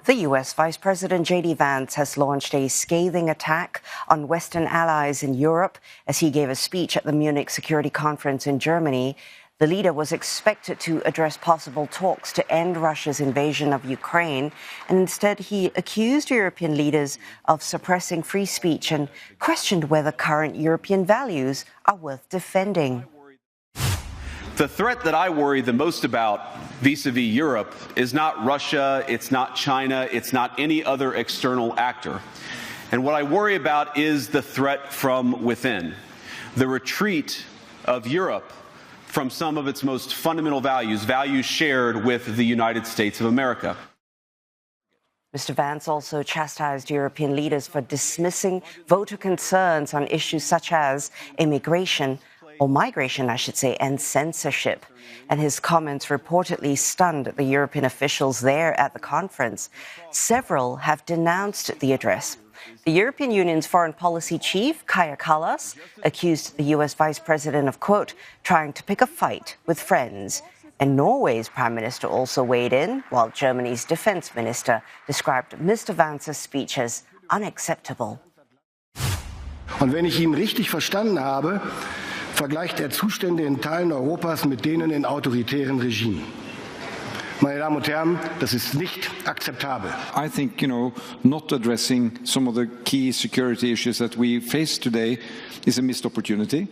The U.S. Vice President JD Vance has launched a scathing attack on Western allies in Europe as he gave a speech at the Munich Security Conference in Germany. The leader was expected to address possible talks to end Russia's invasion of Ukraine, and instead he accused European leaders of suppressing free speech and questioned whether current European values are worth defending. The threat that I worry the most about vis-a-vis Europe is not Russia, it's not China, it's not any other external actor. And what I worry about is the threat from within, the retreat of Europe from some of its most fundamental values, values shared with the United States of America. Mr. Vance also chastised European leaders for dismissing voter concerns on issues such as migration, and censorship. And his comments reportedly stunned the European officials there at the conference. Several have denounced the address. The European Union's foreign policy chief, Kaja Kallas, accused the US Vice President of, quote, trying to pick a fight with friends. And Norway's Prime Minister also weighed in, while Germany's Defense Minister described Mr. Vance's speech as unacceptable. Und wenn ich ihn richtig verstanden habe, vergleicht Zustände in Teilen Europas mit denen in autoritären Regimen. Meine Damen und Herren, das ist nicht akzeptabel. I think, not addressing some of the key security issues that we face today is a missed opportunity.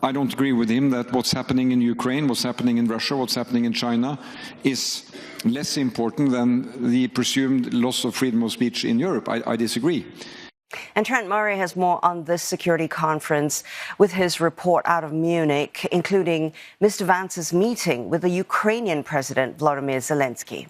I don't agree with him that what's happening in Ukraine, what's happening in Russia, what's happening in China is less important than the presumed loss of freedom of speech in Europe. I disagree. And Trent Murray has more on this security conference with his report out of Munich, including Mr. Vance's meeting with the Ukrainian President Volodymyr Zelensky.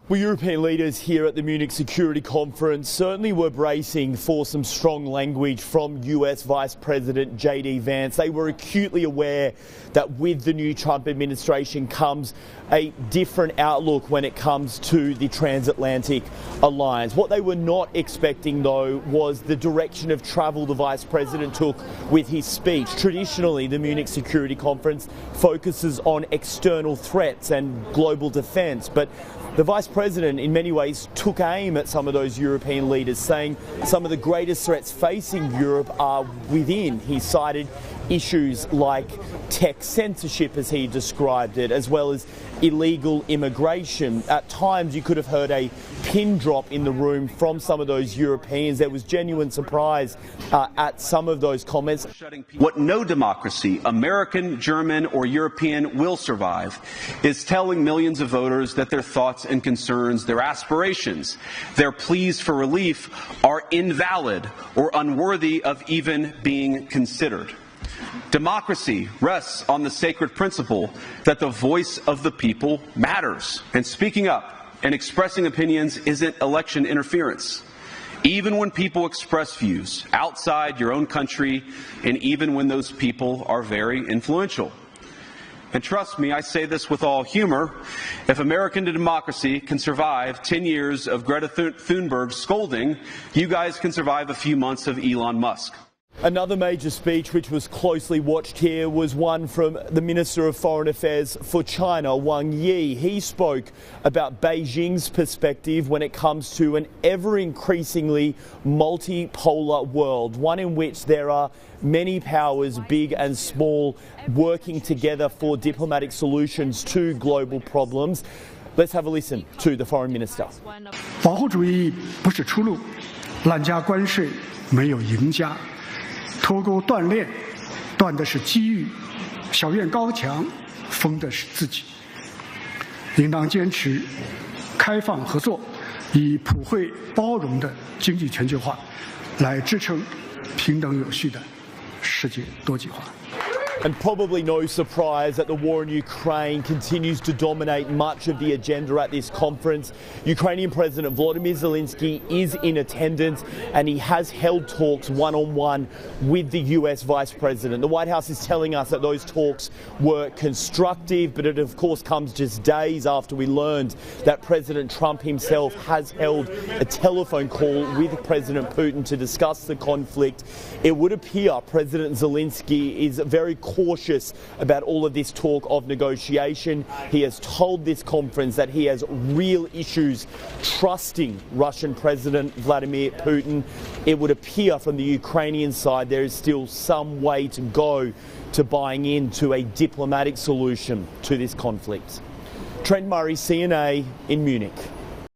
Well, European leaders here at the Munich Security Conference certainly were bracing for some strong language from US Vice President JD Vance. They were acutely aware that with the new Trump administration comes a different outlook when it comes to the transatlantic alliance. What they were not expecting, though, was the direction of travel the Vice President took with his speech. Traditionally, the Munich Security Conference focuses on external threats and global defence, but the Vice President in many ways took aim at some of those European leaders, saying some of the greatest threats facing Europe are within. He cited issues like tech censorship, as he described it, as well as illegal immigration. At times you could have heard a pin drop in the room from some of those Europeans. There was genuine surprise at some of those comments. What no democracy, American, German, or European, will survive is telling millions of voters that their thoughts and concerns, their aspirations, their pleas for relief are invalid or unworthy of even being considered. Democracy rests on the sacred principle that the voice of the people matters. And speaking up and expressing opinions isn't election interference. Even when people express views outside your own country, and even when those people are very influential. And trust me, I say this with all humor, if American democracy can survive 10 years of Greta Thunberg scolding, you guys can survive a few months of Elon Musk. Another major speech which was closely watched here was one from the Minister of Foreign Affairs for China, Wang Yi. He spoke about Beijing's perspective when it comes to an ever-increasingly multipolar world, one in which there are many powers, big and small, working together for diplomatic solutions to global problems. Let's have a listen to the Foreign Minister. 保护主义不是出路，滥加关税没有赢家。 脱钩断链，断的是机遇；小院高墙，封的是自己。应当坚持开放合作，以普惠包容的经济全球化，来支撑平等有序的世界多极化。 And probably no surprise that the war in Ukraine continues to dominate much of the agenda at this conference. Ukrainian President Volodymyr Zelensky is in attendance and he has held talks one-on-one with the US Vice President. The White House is telling us that those talks were constructive, but it of course comes just days after we learned that President Trump himself has held a telephone call with President Putin to discuss the conflict. It would appear President Zelensky is very cautious about all of this talk of negotiation. He has told this conference that he has real issues trusting Russian President Vladimir Putin. It would appear from the Ukrainian side there is still some way to go to buying into a diplomatic solution to this conflict. Trent Murray, CNA in Munich.